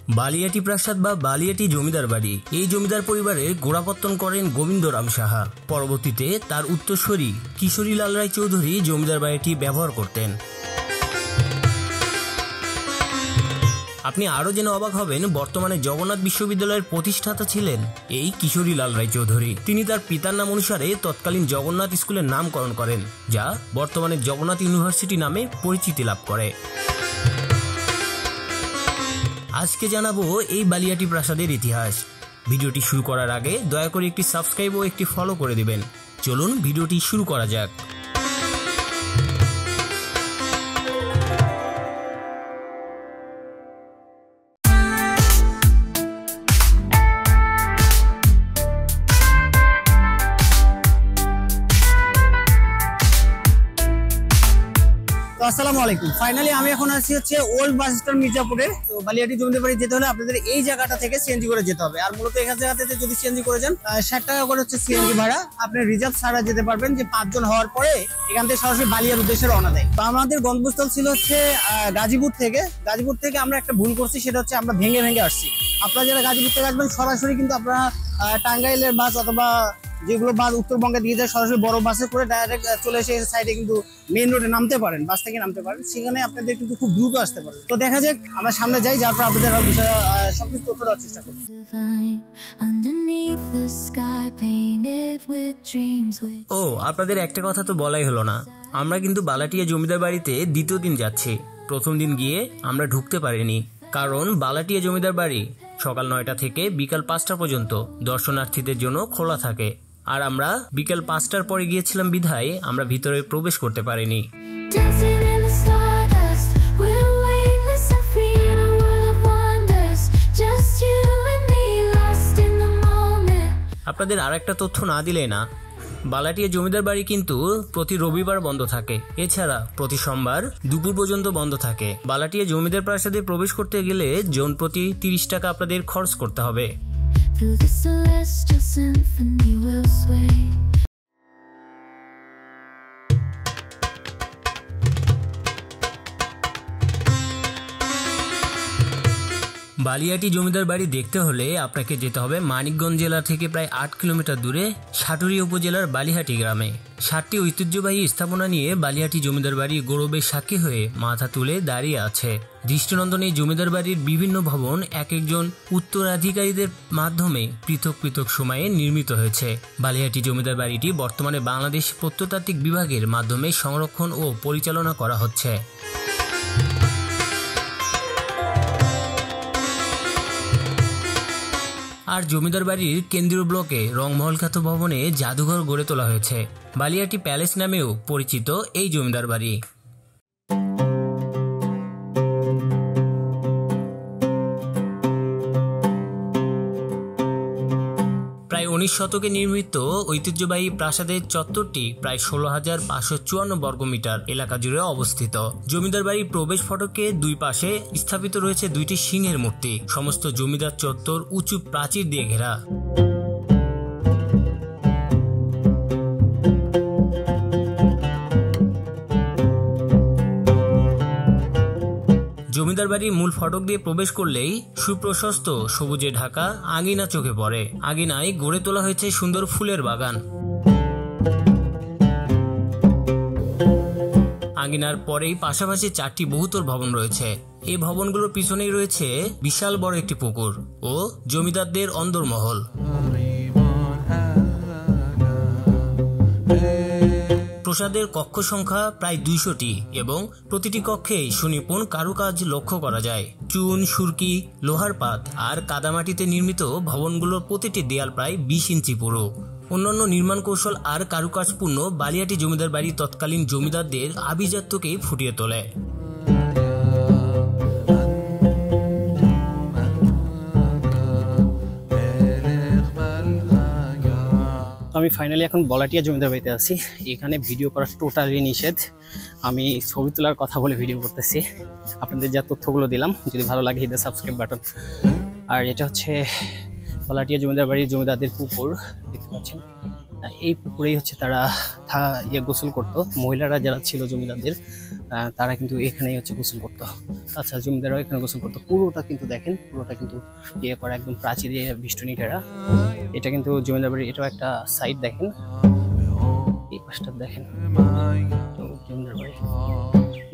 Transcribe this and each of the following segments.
বালিয়াটি প্রাসাদ বা বালিয়াটি জমিদার বাড়ি, এই জমিদার পরিবারের গোড়াপত্তন করেন গোবিন্দরাম সাহা। পরবর্তীতে তার উত্তরসূরি কিশোরীলাল রায় চৌধুরী জমিদার বাড়িটি ব্যবহার করতেন। আপনি আরও জেনে অবাক হবেন, বর্তমানে জগন্নাথ বিশ্ববিদ্যালয়ের প্রতিষ্ঠাতা ছিলেন এই কিশোরীলাল রায় চৌধুরী। তিনি তার পিতার নাম অনুসারে তৎকালীন জগন্নাথ স্কুলের নামকরণ করেন, যা বর্তমানে জগন্নাথ ইউনিভার্সিটি নামে পরিচিতি লাভ করে। আজকে জানাবো এই বালিয়াটি প্রাসাদের ইতিহাস। ভিডিওটি শুরু করার আগে দয়া করে একটি সাবস্ক্রাইব ও একটি ফলো করে দিবেন। চলুন ভিডিওটি শুরু করা যাক। আসসালামু আলাইকুম। ফাইনালি আমি এখন আছি ওল্ড বাস স্ট্যান্ড মির্জাপুরে। তো বালিয়াটি জমিদার বাড়ি যেতে হলে আপনাদের এই জায়গাটা থেকে সিএনজি করে যেতে হবে। আর মূলত এখান জায়গাতে যদি সিএনজি করে যান 60 টাকা করে হচ্ছে সিএনজি ভাড়া। আপনি রিজার্ভ ছাড়া যেতে পারবেন, যে 5 জন হওয়ার পরে এখান থেকে সরাসরি বালিয়ার উদ্দেশ্যে রওনা দেয়। তো আমাদের গন্তব্যস্থল ছিল গাজীপুর থেকে আমরা একটা ভুল করছি, সেটা হচ্ছে আমরা ভেঙে আসছি। আপনারা যারা গাজীপুর থেকে আসবেন সরাসরি কিন্তু আপনারা টাঙ্গাইলের বাস অথবা যেগুলো বাস উত্তরবঙ্গে দিয়ে যায় সরাসরি বড় বাসে করে ডাইরেক্ট চলে এসে সাইডে কিন্তু মেইন রোডে নামতে পারেন, বাস থেকে নামতে পারেন। সেখানে আপনাদের কিন্তু খুব দ্রুত আসতে পারেন। তো দেখা যাক, আমরা সামনে যাই, যার পর আপনাদের বিষয়ে সবকিছু তথ্য দেওয়ার চেষ্টা করি। ও আপনাদের একটা কথা তো বলাই হলো না, আমরা কিন্তু বালাটিয়া জমিদার বাড়িতে দ্বিতীয় দিন যাচ্ছি। প্রথম দিন গিয়ে আমরা ঢুকতে পারিনি, কারণ বালাটিয়া জমিদার বাড়ি সকাল 9টা থেকে বিকাল 5টা পর্যন্ত দর্শনার্থীদের জন্য খোলা থাকে। আর আমরা বিকাল 5টার পরে গিয়েছিলাম বিধায় আমরা ভিতরে প্রবেশ করতে পারিনি। আপনাদের আর একটা তথ্য না দিলে না, বালাটিয়া জমিদার বাড়ি কিন্তু প্রতি রবিবার বন্ধ থাকে, এছাড়া প্রতি সোমবার দুপুর পর্যন্ত বন্ধ থাকে। বালাটিয়া জমিদার প্রাসাদে প্রবেশ করতে গেলে জন প্রতি 30 টাকা আপনাদের খরচ করতে হবে। বালিয়াটি জমিদার বাড়ি দেখতে হলে আপনাকে যেতে হবে মানিকগঞ্জ জেলা থেকে প্রায় 8 কিলোমিটার দূরে সাটুরিয়া উপজেলার বালিহাটি গ্রামে। 7টি ঐতিহ্যবাহী স্থাপনা নিয়ে বালিয়াটি জমিদার বাড়ি গৌরবের সাক্ষী হয়ে মাথা তুলে দাঁড়িয়ে আছে। দৃষ্টিনন্দন এই জমিদার বাড়ির বিভিন্ন ভবন এক একজন উত্তরাধিকারীদের মাধ্যমে পৃথক সময়ে নির্মিত হয়েছে। বালিহাটি জমিদার বাড়িটি বর্তমানে বাংলাদেশ প্রত্নতাত্ত্বিক বিভাগের মাধ্যমে সংরক্ষণ ও পরিচালনা করা হচ্ছে। আর জমিদার বাড়ির কেন্দ্রীয় ব্লকে রংমহল খ্যাত ভবনে জাদুঘর গড়ে তোলা হয়েছে। বালিয়াটি প্যালেস নামেও পরিচিত এই জমিদার বাড়ি। প্রায় 19 শতকে নির্মিত ঐতিহ্যবাহী প্রাসাদের চত্বরটি প্রায় 16,554 বর্গমিটার এলাকা জুড়ে অবস্থিত। জমিদার বাড়ির প্রবেশ ফটকের দুই পাশে স্থাপিত রয়েছে 2টি সিংহের মূর্তি। সমস্ত জমিদার চত্বর উঁচু প্রাচীর দিয়ে ঘেরা। জমিদার বাড়ির মূল ফটক দিয়ে প্রবেশ করলেই সুপ্রশস্ত সবুজে ঢাকা আঙিনা চোখে পড়ে। আঙিনায় গড়ে তোলা হয়েছে সুন্দর ফুলের বাগান। আঙিনার পরেই পাশাপাশি 4টি বহুতল ভবন রয়েছে। এই ভবনগুলোর পিছনেই রয়েছে বিশাল বড় একটি পুকুর ও জমিদারদের অন্দরমহল। প্রাসাদের কক্ষ সংখ্যা প্রায় 200টি এবং প্রতিটি কক্ষেই সুনিপুণ কারুকাজ লক্ষ্য করা যায়। চুন, সুরকি, লোহার পাত আর কাদামাটিতে নির্মিত ভবনগুলোর প্রতিটি দেয়াল প্রায় 20 ইঞ্চি পুরো। অন্যান্য নির্মাণ কৌশল আর কারুকাজপূর্ণ বালিয়াটি জমিদার বাড়ি তৎকালীন জমিদারদের আভিজাত্যকে ফুটিয়ে তোলে। আমি ফাইনালি এখন বালিয়াটি জমিদার বাড়িতে আছি। এখানে ভিডিও করা টোটালি নিষেধ। আমি ছবি তোলার কথা বলে ভিডিও করতেছি। আপনাদের যা তথ্যগুলো দিলাম, যদি ভালো লাগে হিট দ্য সাবস্ক্রাইব বাটন। আর এটা হচ্ছে বালিয়াটি জমিদার বাড়ির জমিদারদের পুকুর, দেখতে পাচ্ছেন। এই পুকুরেই হচ্ছে তারা গোসল করতো, মহিলারা যারা ছিল জমিদারদের তারা কিন্তু এখানেই হচ্ছে গোসল করতো। আচ্ছা, জমিদাররাও এখানে গোসল করতো। পুরোটা কিন্তু দেখেন, পুরোটা কিন্তু ইয়ে করা, একদম প্রাচীর বেষ্টনী ঘেরা। এটা কিন্তু জমিদার বাড়ি, এটাও একটা সাইড দেখেন, এই পাশটা দেখেন। তো জমিদার বাড়ি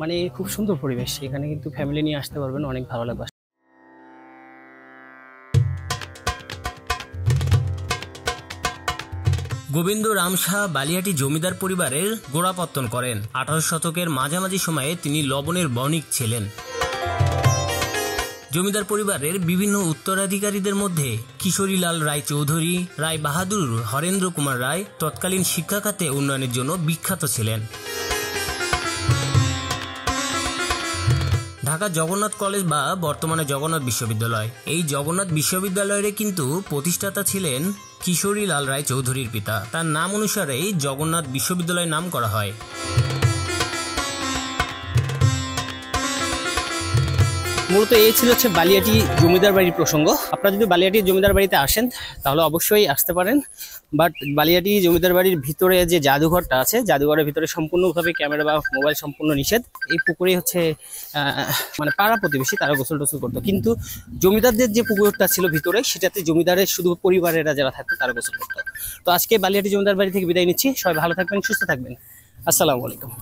মানে খুব সুন্দর পরিবেশ, এখানে কিন্তু ফ্যামিলি নিয়ে আসতে পারবেন, অনেক ভালো লাগবে। গোবিন্দ রাম শাহ বালিয়াটি জমিদার পরিবারের গোড়াপত্তন করেন। 18 শতকের মাঝামাঝি সময়ে তিনি লবণের বণিক ছিলেন। জমিদার পরিবারের বিভিন্ন উত্তরাধিকারীদের মধ্যে কিশোরীলাল রায় চৌধুরী, রায় বাহাদুর, হরেন্দ্র কুমার রায় তৎকালীন শিক্ষা খাতে উন্নয়নের জন্য বিখ্যাত ছিলেন। ঢাকা জগন্নাথ কলেজ বা বর্তমানে জগন্নাথ বিশ্ববিদ্যালয়, এই জগন্নাথ বিশ্ববিদ্যালয়ের কিন্তু প্রতিষ্ঠাতা ছিলেন কিশোরীলাল রায় চৌধুরীর পিতা। তার নাম অনুসারেই জগন্নাথ বিশ্ববিদ্যালয় নাম করা হয়। মূলত এই ছিল হচ্ছে বালিয়াটি জমিদার বাড়ির প্রসঙ্গ। আপনারা যদি বালিয়াটি জমিদার বাড়িতে আসেন তাহলে অবশ্যই আসতে পারেন, বাট বালিয়াটি জমিদার বাড়ির ভিতরে যে জাদুঘরটা আছে, জাদুঘরের ভিতরে সম্পূর্ণভাবে ক্যামেরা বা মোবাইল সম্পূর্ণ নিষেধ। এই পুকুরেই হচ্ছে মানে পাড়া প্রতিবেশী তারা গোসল টোসল করতো, কিন্তু জমিদারদের যে পুকুরটা ছিল ভিতরে, সেটাতে জমিদারের শুধু পরিবারেরা যারা থাকতো তারা গোসল করতো। তো আজকে বালিয়াটি জমিদার বাড়ি থেকে বিদায় নিচ্ছি। সবাই ভালো থাকবেন, সুস্থ থাকবেন। আসসালামু আলাইকুম।